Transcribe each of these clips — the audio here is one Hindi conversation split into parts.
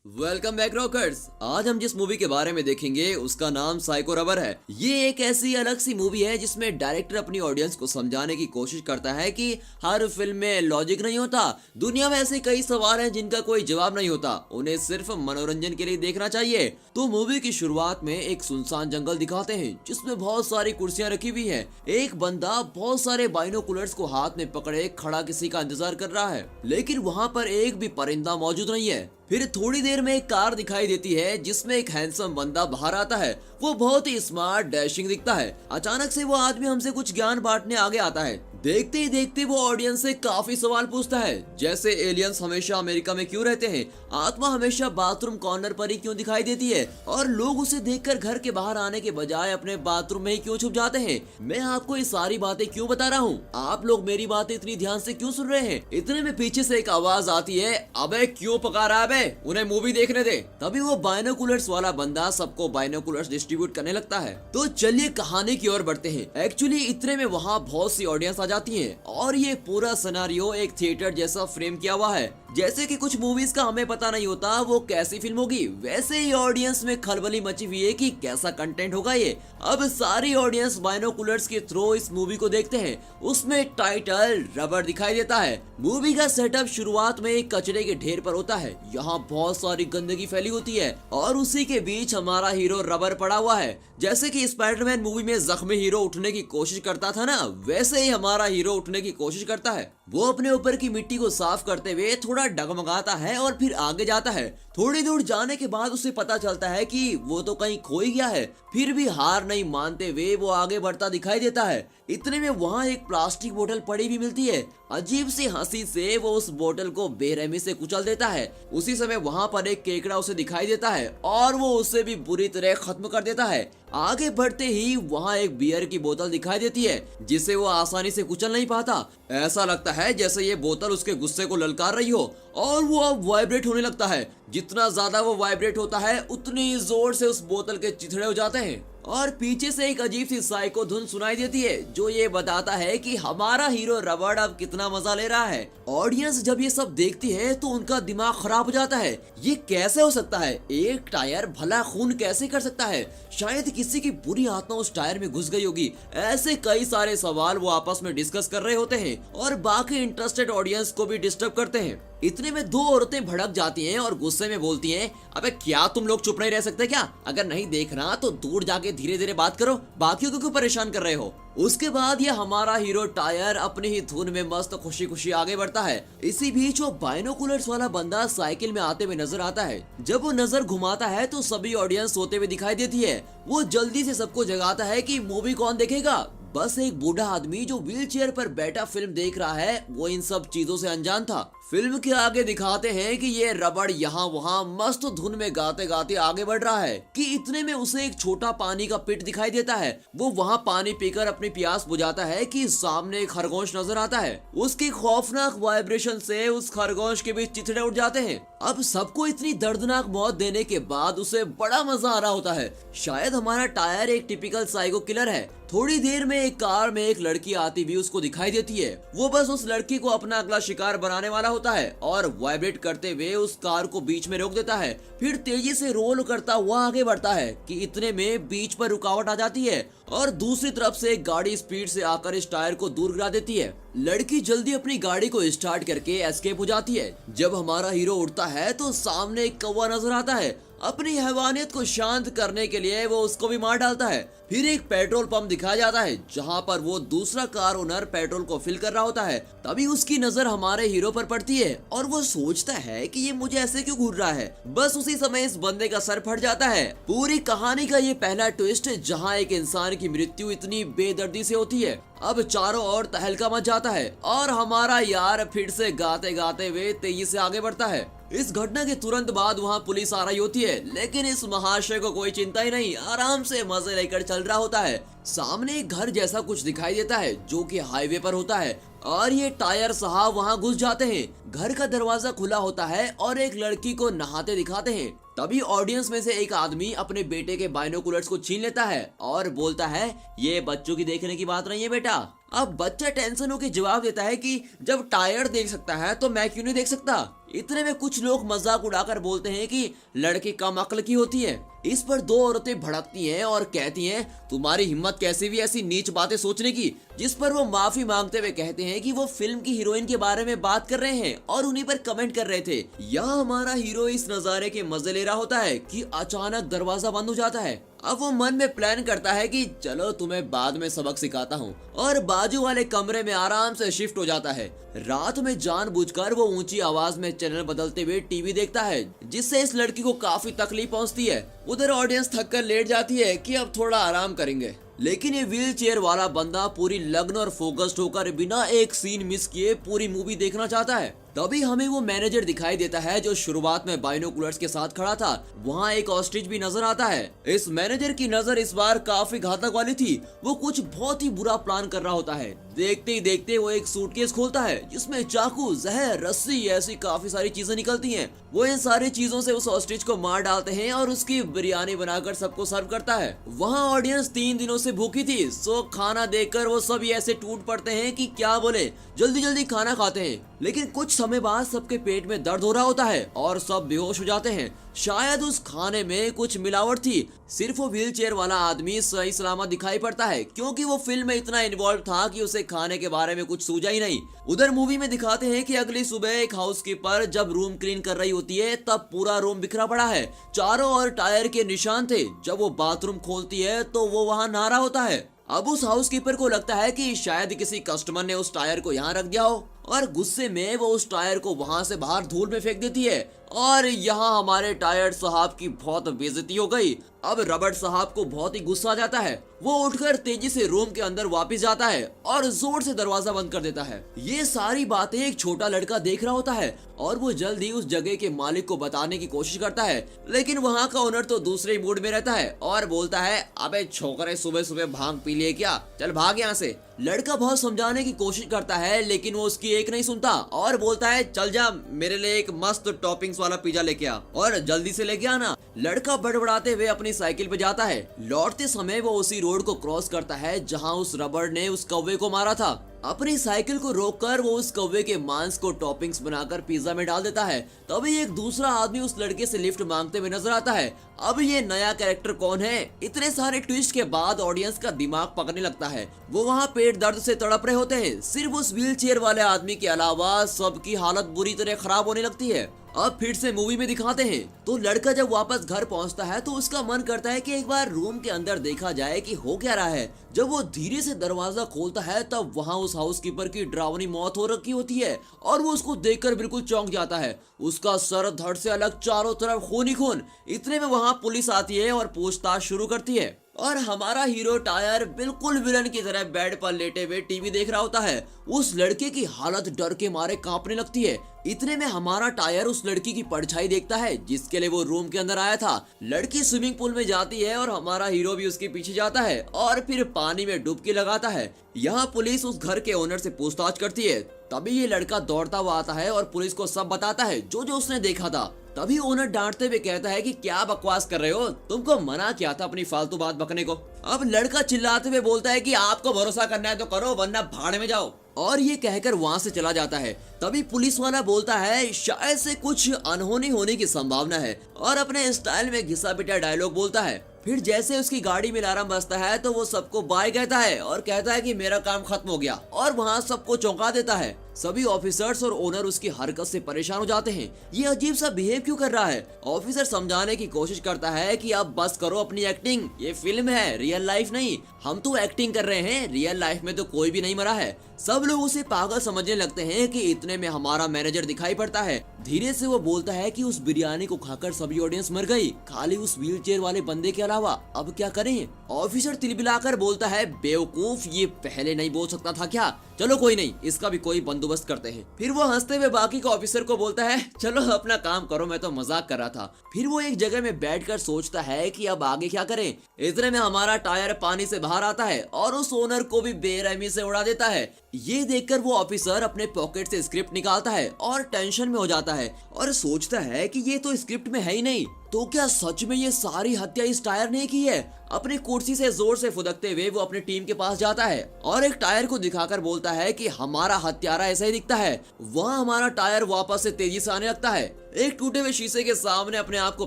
Welcome back rockers. आज हम जिस मूवी के बारे में देखेंगे उसका नाम साइको रबर है। ये एक ऐसी अलग सी मूवी है जिसमें डायरेक्टर अपनी ऑडियंस को समझाने की कोशिश करता है कि हर फिल्म में लॉजिक नहीं होता। दुनिया में ऐसे कई सवाल हैं जिनका कोई जवाब नहीं होता, उन्हें सिर्फ मनोरंजन के लिए देखना चाहिए। तो मूवी की शुरुआत में एक सुनसान जंगल दिखाते हैं जिसमें बहुत सारी कुर्सियां रखी हुई है। एक बंदा बहुत सारे बाइनोकुलर्स को हाथ में पकड़े खड़ा किसी का इंतजार कर रहा है, लेकिन वहाँ पर एक भी परिंदा मौजूद नहीं है। फिर थोड़ी देर में एक कार दिखाई देती है जिसमें एक हैंडसम बंदा बाहर आता है। वो बहुत ही स्मार्ट डैशिंग दिखता है। अचानक से वो आदमी हमसे कुछ ज्ञान बांटने आगे आता है। देखते ही देखते वो ऑडियंस से काफी सवाल पूछता है, जैसे एलियंस हमेशा अमेरिका में क्यों रहते हैं, आत्मा हमेशा बाथरूम कॉर्नर पर ही क्यों दिखाई देती है, और लोग उसे देखकर घर के बाहर आने के बजाय अपने बाथरूम में ही क्यों छुप जाते हैं। मैं आपको ये सारी बातें क्यों बता रहा हूँ, आप लोग मेरी बातें इतनी ध्यान से क्यों सुन रहे हैं। इतने में पीछे से एक आवाज आती है, अबे क्यों पका रहा है बे, उन्हें मूवी देखने दे। तभी वो बाइनोकुलर्स वाला बंदा सबको बाइनोकुलर्स डिस्ट्रीब्यूट करने लगता है। तो चलिए कहानी की ओर बढ़ते हैं। एक्चुअली इतने में वहाँ बहुत सी ऑडियंस आ जाती है और ये पूरा सिनेरियो एक थिएटर जैसा फ्रेम किया हुआ है। जैसे कि कुछ मूवीज का हमें पता नहीं होता वो कैसी फिल्म होगी, वैसे ही ऑडियंस में खलबली मची हुई है कि कैसा कंटेंट होगा ये। अब सारी ऑडियंस बाइनोकुलर्स के थ्रू इस मूवी को देखते हैं। उसमें टाइटल रबर दिखाई देता है। मूवी का सेटअप शुरुआत में एक कचरे के ढेर पर होता है। यहाँ बहुत सारी गंदगी फैली होती है और उसी के बीच हमारा हीरो रबर पड़ा हुआ है। जैसे कि स्पाइडरमैन मूवी में जख्मी हीरो उठने की कोशिश करता था ना, वैसे ही हमारा हीरो उठने की कोशिश करता है। वो अपने ऊपर की मिट्टी को साफ करते हुए थोड़ा डगमगाता है और फिर आगे जाता है। थोड़ी दूर जाने के बाद उसे पता चलता है कि वो तो कहीं खो ही गया है। फिर भी हार नहीं मानते हुए वो आगे बढ़ता दिखाई देता है। इतने में वहाँ एक प्लास्टिक बोतल पड़ी भी मिलती है। अजीब सी हंसी से वो उस बोतल को बेरहमी से कुचल देता है। उसी समय वहाँ पर एक केकड़ा उसे दिखाई देता है और वो उसे भी बुरी तरह खत्म कर देता है। आगे बढ़ते ही वहाँ एक बियर की बोतल दिखाई देती है जिसे वो आसानी से कुचल नहीं पाता। ऐसा लगता है जैसे ये बोतल उसके गुस्से को ललकार रही हो और वो अब वाइब्रेट होने लगता है। जितना ज्यादा वो वाइब्रेट होता है उतनी जोर से उस बोतल के चिथड़े हो जाते हैं और पीछे से एक अजीब सी साइको धुन सुनाई देती है जो ये बताता है कि हमारा हीरो रबर अब कितना मजा ले रहा है। ऑडियंस जब ये सब देखती है तो उनका दिमाग खराब हो जाता है। ये कैसे हो सकता है, एक टायर भला खून कैसे कर सकता है, शायद किसी की बुरी आत्मा उस टायर में घुस गई होगी। ऐसे कई सारे सवाल वो आपस में डिस्कस कर रहे होते हैं और बाकी इंटरेस्टेड ऑडियंस को भी डिस्टर्ब करते हैं। इतने में दो औरतें भड़क जाती हैं और गुस्से में बोलती हैं, अबे क्या तुम लोग चुप नहीं रह सकते क्या, अगर नहीं देखना तो दूर जाके धीरे धीरे बात करो, बाकियों को क्यों परेशान कर रहे हो। उसके बाद ये हमारा हीरो टायर अपनी ही धुन में मस्त खुशी खुशी आगे बढ़ता है। इसी बीच वो बाइनोकुलर्स वाला बंदा साइकिल में आते हुए नजर आता है। जब वो नजर घुमाता है तो सभी ऑडियंस सोते हुए दिखाई देती है। वो जल्दी से सबको जगाता है कि मूवी कौन देखेगा। बस एक बूढ़ा आदमी जो व्हील चेयर पर बैठा फिल्म देख रहा है वो इन सब चीजों से अनजान था। फिल्म के आगे दिखाते हैं कि ये रबड़ यहाँ वहाँ मस्त धुन में गाते गाते आगे बढ़ रहा है कि इतने में उसे एक छोटा पानी का पिट दिखाई देता है। वो वहाँ पानी पीकर अपनी प्यास बुझाता है कि सामने एक खरगोश नजर आता है। उसकी खौफनाक वाइब्रेशन से उस खरगोश के बीच चिथड़े उठ जाते हैं। अब सबको इतनी दर्दनाक मौत देने के बाद उसे बड़ा मजा आ रहा होता है। शायद हमारा टायर एक टिपिकल साइको किलर है। थोड़ी देर में एक कार में एक लड़की आती भी उसको दिखाई देती है। वो बस उस लड़की को अपना अगला शिकार बनाने वाला होता है और वाइब्रेट करते हुए उस कार को बीच में रोक देता है। फिर तेजी से रोल करता हुआ आगे बढ़ता है कि इतने में बीच पर रुकावट आ जाती है और दूसरी तरफ से एक गाड़ी स्पीड से आकर इस टायर को दूर गिरा देती है। लड़की जल्दी अपनी गाड़ी को स्टार्ट करके एस्केप हो जाती है। जब हमारा हीरो उठता है तो सामने एक कौवा नजर आता है। अपनी हैवानियत को शांत करने के लिए वो उसको भी मार डालता है। फिर एक पेट्रोल पंप दिखाया जाता है जहाँ पर वो दूसरा कार ओनर पेट्रोल को फिल कर रहा होता है। तभी उसकी नजर हमारे हीरो पर पड़ती है और वो सोचता है कि ये मुझे ऐसे क्यों घूर रहा है। बस उसी समय इस बंदे का सर फट जाता है। पूरी कहानी का ये पहला ट्विस्ट जहाँ एक इंसान की मृत्यु इतनी बेदर्दी से होती है। अब चारों ओर तहलका मच जाता है और हमारा यार फिर से गाते गाते हुए तेजी से आगे बढ़ता है। इस घटना के तुरंत बाद वहाँ पुलिस आ रही होती है, लेकिन इस महाशय को कोई चिंता ही नहीं, आराम से मजे लेकर चल रहा होता है। सामने एक घर जैसा कुछ दिखाई देता है जो कि हाईवे पर होता है और ये टायर साहब वहाँ घुस जाते हैं। घर का दरवाजा खुला होता है और एक लड़की को नहाते दिखाते हैं। तभी ऑडियंस में से एक आदमी अपने बेटे के बाइनोकुलर्स को छीन लेता है और बोलता है, ये बच्चों की देखने की बात नहीं है बेटा, अब बच्चा टेंशन होकर जवाब देता है कि जब टायर देख सकता है तो मैं क्यों नहीं देख सकता। इतने में कुछ लोग मजाक उड़ाकर बोलते हैं कि लड़की कम अक्ल की होती है। इस पर दो औरतें भड़कती हैं और कहती हैं तुम्हारी हिम्मत कैसे भी ऐसी नीच बातें सोचने की। जिस पर वो माफी मांगते हुए कहते हैं कि वो फिल्म की हीरोइन के बारे में बात कर रहे हैं और उन्हीं पर कमेंट कर रहे थे। यहाँ हमारा हीरो इस नजारे के मजे ले रहा होता है कि अचानक दरवाजा बंद हो जाता है। अब वो मन में प्लान करता है कि चलो तुम्हें बाद में सबक सिखाता हूँ, और बाजू वाले कमरे में आराम से शिफ्ट हो जाता है। रात में जानबूझकर वो ऊंची आवाज में चैनल बदलते हुए टीवी देखता है, जिससे इस लड़की को काफी तकलीफ पहुंचती है। उधर ऑडियंस थक कर लेट जाती है कि अब थोड़ा आराम करेंगे, लेकिन ये व्हील चेयर वाला बंदा पूरी लगन और फोकस्ड होकर बिना एक सीन मिस किए पूरी मूवी देखना चाहता है। तभी हमें वो मैनेजर दिखाई देता है जो शुरुआत में बाइनोकुलर्स के साथ खड़ा था। वहाँ एक ऑस्ट्रिच भी नजर आता है। इस मैनेजर की नजर इस बार काफी घातक वाली थी। वो कुछ बहुत ही बुरा प्लान कर रहा होता है। देखते ही देखते वो एक सूटकेस खोलता है जिसमें चाकू, जहर, रस्सी ऐसी काफी सारी चीजें निकलती हैं। वो इन सारी चीजों से उस ऑस्ट्रिच को मार डालते हैं और उसकी बिरयानी बनाकर सबको सर्व करता है। वहाँ ऑडियंस 3 दिनों से भूखी थी, सो खाना देखकर वो सब ऐसे टूट पड़ते हैं कि क्या बोले, जल्दी जल्दी खाना खाते हैं। लेकिन कुछ समय बाद सबके पेट में दर्द हो रहा होता है और सब बेहोश हो जाते हैं। शायद उस खाने में कुछ मिलावट थी। सिर्फ वो व्हील चेयर वाला आदमी सही सलामत दिखाई पड़ता है, क्योंकि वो फिल्म में इतना इन्वॉल्व था कि उसे खाने के बारे में कुछ सूझा ही नहीं। उधर मूवी में दिखाते हैं कि अगली सुबह एक हाउसकीपर जब रूम क्लीन कर रही होती है तब पूरा रूम बिखरा पड़ा है। चारों ओर टायर के निशान थे। जब वो बाथरूम खोलती है तो वो वहाँ नहा रहा होता है। अब उस हाउसकीपर को लगता है कि शायद किसी कस्टमर ने उस टायर को यहाँ रख दिया हो, और गुस्से में वो उस टायर को वहां से बाहर धूल में फेंक देती है। और यहाँ हमारे टायर साहब की बहुत बेइज्जती हो गई। अब रबर्ट साहब को बहुत ही गुस्सा आ जाता है। वो उठकर तेजी से रूम के अंदर वापस जाता है और जोर से दरवाजा बंद कर देता है। ये सारी बातें एक छोटा लड़का देख रहा होता है और वो जल्दी उस जगह के मालिक को बताने की कोशिश करता है, लेकिन वहाँ का ओनर तो दूसरे मूड में रहता है और बोलता है अबे छोकरे, सुबह सुबह भांग पी लिए क्या, चल भाग यहाँ से। लड़का बहुत समझाने की कोशिश करता है लेकिन वो उसकी एक नहीं सुनता और बोलता है चल जा, मेरे लिए एक मस्त टॉपिंग्स वाला पिज्जा लेके आ और जल्दी से लेके आना। लड़का बड़बड़ाते हुए अपनी साइकिल पे जाता है। लौटते समय वो उसी रोड को क्रॉस करता है जहाँ उस रबड़ ने उस कौवे को मारा था। अपनी साइकिल को रोककर वो उस कौवे के मांस को टॉपिंग्स बनाकर पिज्जा में डाल देता है। तभी एक दूसरा आदमी उस लड़के से लिफ्ट मांगते हुए नजर आता है। अब ये नया कैरेक्टर कौन है? इतने सारे ट्विस्ट के बाद ऑडियंस का दिमाग पकड़ने लगता है। वो वहाँ पेट दर्द से तड़प रहे होते हैं। सिर्फ उस व्हील चेयर वाले आदमी के अलावा सबकी हालत बुरी तरह खराब होने लगती है। अब फिर से मूवी में दिखाते हैं तो लड़का जब वापस घर पहुंचता है तो उसका मन करता है कि एक बार रूम के अंदर देखा जाए कि हो क्या रहा है। जब वो धीरे से दरवाजा खोलता है तब वहाँ उस हाउसकीपर की डरावनी मौत हो रखी होती है और वो उसको देखकर बिल्कुल चौंक जाता है। उसका सर धड़ से अलग, चारों तरफ खून ही खून। इतने में वहाँ पुलिस आती है और पूछताछ शुरू करती है और हमारा हीरो टायर बिल्कुल विलन की तरह बेड पर लेटे हुए टीवी देख रहा होता है। उस लड़के की हालत डर के मारे कांपने लगती है। इतने में हमारा टायर उस लड़की की परछाई देखता है जिसके लिए वो रूम के अंदर आया था। लड़की स्विमिंग पूल में जाती है और हमारा हीरो भी उसके पीछे जाता है और फिर पानी में डुबकी लगाता है। यहाँ पुलिस उस घर के ओनर से पूछताछ करती है। तभी ये लड़का दौड़ता हुआ आता है और पुलिस को सब बताता है जो जो उसने देखा था। तभी ओनर डांटते हुए कहता है कि क्या बकवास कर रहे हो, तुमको मना किया था अपनी फालतू बात बकने को। अब लड़का चिल्लाते हुए बोलता है कि आपको भरोसा करना है तो करो वरना भाड़ में जाओ, और ये कहकर वहाँ से चला जाता है। तभी पुलिस वाला बोलता है शायद से कुछ अनहोनी होने की संभावना है और अपने स्टाइल में घिसा पिटा डायलॉग बोलता है। फिर जैसे उसकी गाड़ी में अलार्म बजता है तो वो सबको बाय कहता है और कहता है कि मेरा काम खत्म हो गया और वहाँ सबको चौंका देता है। सभी ऑफिसर्स और ओनर उसकी हरकत से परेशान हो जाते हैं। ये अजीब सा बिहेव क्यों कर रहा है? ऑफिसर समझाने की कोशिश करता है कि अब बस करो अपनी एक्टिंग, ये फिल्म है, रियल लाइफ नहीं। हम तो एक्टिंग कर रहे हैं, रियल लाइफ में तो कोई भी नहीं मरा है। सब लोग उसे पागल समझने लगते हैं कि इतने में हमारा मैनेजर दिखाई पड़ता है। धीरे से वो बोलता है कि उस बिरयानी को खाकर सभी ऑडियंस मर गई, खाली उस व्हील चेयर वाले बंदे के अलावा। अब क्या करें? ऑफिसर तिलबिलाकर बोलता है बेवकूफ, ये पहले नहीं बोल सकता था क्या? चलो कोई नहीं, इसका भी कोई बंदोबस्त करते हैं। फिर वो हंसते हुए बाकी के ऑफिसर को बोलता है चलो अपना काम करो, मैं तो मजाक कर रहा था। फिर वो एक जगह में बैठकर सोचता है कि अब आगे क्या करें। इतने में हमारा टायर पानी से बाहर आता है और उस ओनर को भी बेरहमी से उड़ा देता है। ये देखकर वो ऑफिसर अपने पॉकेट से स्क्रिप्ट निकालता है और टेंशन में हो जाता है और सोचता है कि ये तो स्क्रिप्ट में है ही नहीं, तो क्या सच में ये सारी हत्या इस टायर ने की है। अपनी कुर्सी से जोर से फुदकते हुए वो अपने टीम के पास जाता है और एक टायर को दिखाकर बोलता है कि हमारा हत्यारा ऐसा ही दिखता है। वहाँ हमारा टायर वापस से तेजी से आने लगता है। एक टूटे हुए शीशे के सामने अपने आप को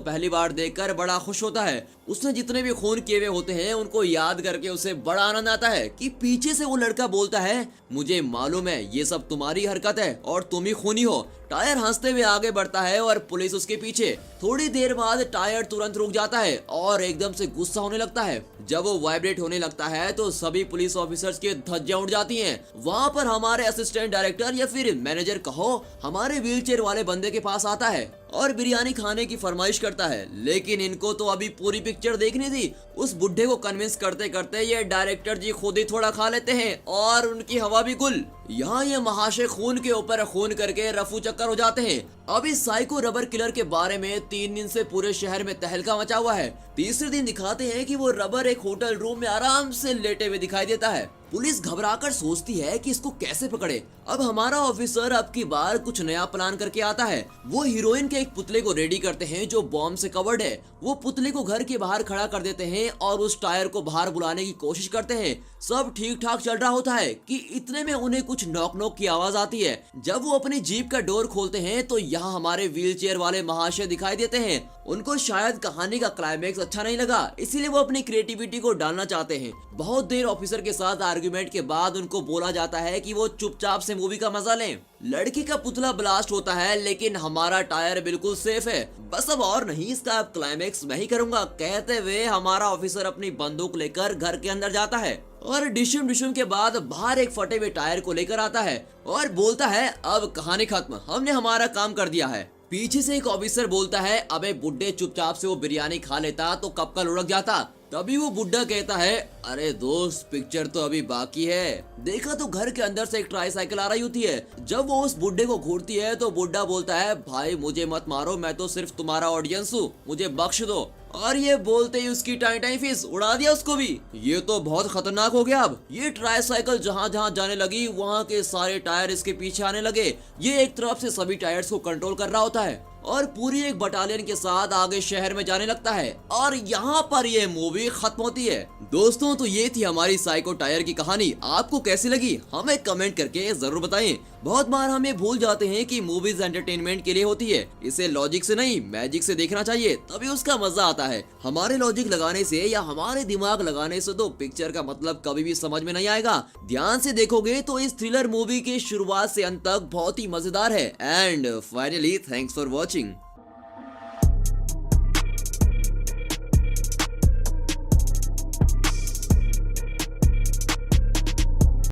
पहली बार देखकर बड़ा खुश होता है। उसने जितने भी खून किए हुए होते हैं उनको याद करके उसे बड़ा आनंद आता है कि पीछे से वो लड़का बोलता है, मुझे मालूम है ये सब तुम्हारी हरकत है और तुम ही खूनी हो। टायर हंसते हुए आगे बढ़ता है और पुलिस उसके पीछे। थोड़ी देर बाद टायर तुरंत रुक जाता है और एकदम से गुस्सा होने लगता है। जब वो वाइब्रेट होने लगता है तो सभी पुलिस ऑफिसर्स के धज्जियां उड़ जाती हैं। वहाँ पर हमारे असिस्टेंट डायरेक्टर या फिर मैनेजर कहो, हमारे व्हीलचेयर वाले बंदे के पास आता है और बिरयानी खाने की फरमाइश करता है। लेकिन इनको तो अभी पूरी पिक्चर देखनी थी। उस बुढ़े को कन्विंस करते करते ये डायरेक्टर जी खुद ही थोड़ा खा लेते हैं और उनकी हवा भी गुल। यहाँ ये महाशय खून के ऊपर खून करके रफू चक्कर हो जाते हैं। अब इस साइको रबर किलर के बारे में 3 दिन से पूरे शहर में तहलका मचा हुआ है। तीसरे दिन दिखाते हैं कि वो रबर एक होटल रूम में आराम से लेटे हुए दिखाई देता है। पुलिस घबराकर सोचती है कि इसको कैसे पकड़े। अब हमारा ऑफिसर अब की बार कुछ नया प्लान करके आता है। वो हीरोइन के एक पुतले को रेडी करते हैं जो बॉम्ब से कवर्ड है। वो पुतले को घर के बाहर खड़ा कर देते हैं और उस टायर को बाहर बुलाने की कोशिश करते हैं। सब ठीक ठाक चल रहा होता है कि इतने में उन्हें कुछ नॉक नॉक की आवाज आती है। जब वो अपनी जीप का डोर खोलते हैं तो यहाँ हमारे व्हीलचेयर वाले महाशय दिखाई देते हैं। उनको शायद कहानी का क्लाइमेक्स अच्छा नहीं लगा, इसीलिए वो अपनी क्रिएटिविटी को डालना चाहते हैं। बहुत देर ऑफिसर के साथ आर्गुमेंट के बाद उनको बोला जाता है कि वो चुपचाप से मूवी का मजा लें। लड़की का पुतला ब्लास्ट होता है लेकिन हमारा टायर बिल्कुल सेफ है। बस अब और नहीं, इसका अब क्लाइमेक्स मैं ही करूंगा, कहते हुए हमारा ऑफिसर अपनी बंदूक लेकर घर के अंदर जाता है और डिशुम डिशुम के बाद बाहर एक फटे हुए टायर को लेकर आता है और बोलता है, अब कहानी खत्म, हमने हमारा काम कर दिया है। पीछे से एक ऑफिसर बोलता है, अबे बुड्ढे, चुपचाप से वो बिरयानी खा लेता तो कब का लुढ़क जाता। तभी वो बुड्ढा कहता है, अरे दोस्त, पिक्चर तो अभी बाकी है। देखा तो घर के अंदर से एक ट्राईसाइकिल आ रही होती है। जब वो उस बुड्ढे को घूरती है तो बुड्ढा बोलता है, भाई मुझे मत मारो, मैं तो सिर्फ तुम्हारा ऑडियंस हूँ, मुझे बख्श दो। और ये बोलते ही उसकी टाई टाई फीस उड़ा दिया उसको भी। ये तो बहुत खतरनाक हो गया। अब ये ट्राईसाइकिल जहाँ जहाँ जाने लगी वहाँ के सारे टायर इसके पीछे आने लगे। ये एक तरफ से सभी टायर्स को कंट्रोल कर रहा होता है और पूरी एक बटालियन के साथ आगे शहर में जाने लगता है और यहाँ पर ये मूवी खत्म होती है। दोस्तों, तो ये थी हमारी साइको टायर की कहानी। आपको कैसी लगी हमें कमेंट करके जरूर बताएं। बहुत बार हम ये भूल जाते हैं कि मूवीज एंटरटेनमेंट के लिए होती है, इसे लॉजिक से नहीं मैजिक से देखना चाहिए, तभी उसका मजा आता है। हमारे लॉजिक लगाने से या हमारे दिमाग लगाने से तो पिक्चर का मतलब कभी भी समझ में नहीं आएगा। ध्यान से देखोगे तो इस थ्रिलर मूवी की शुरुआत से अंत तक बहुत ही मजेदार है। And finally thanks for watching.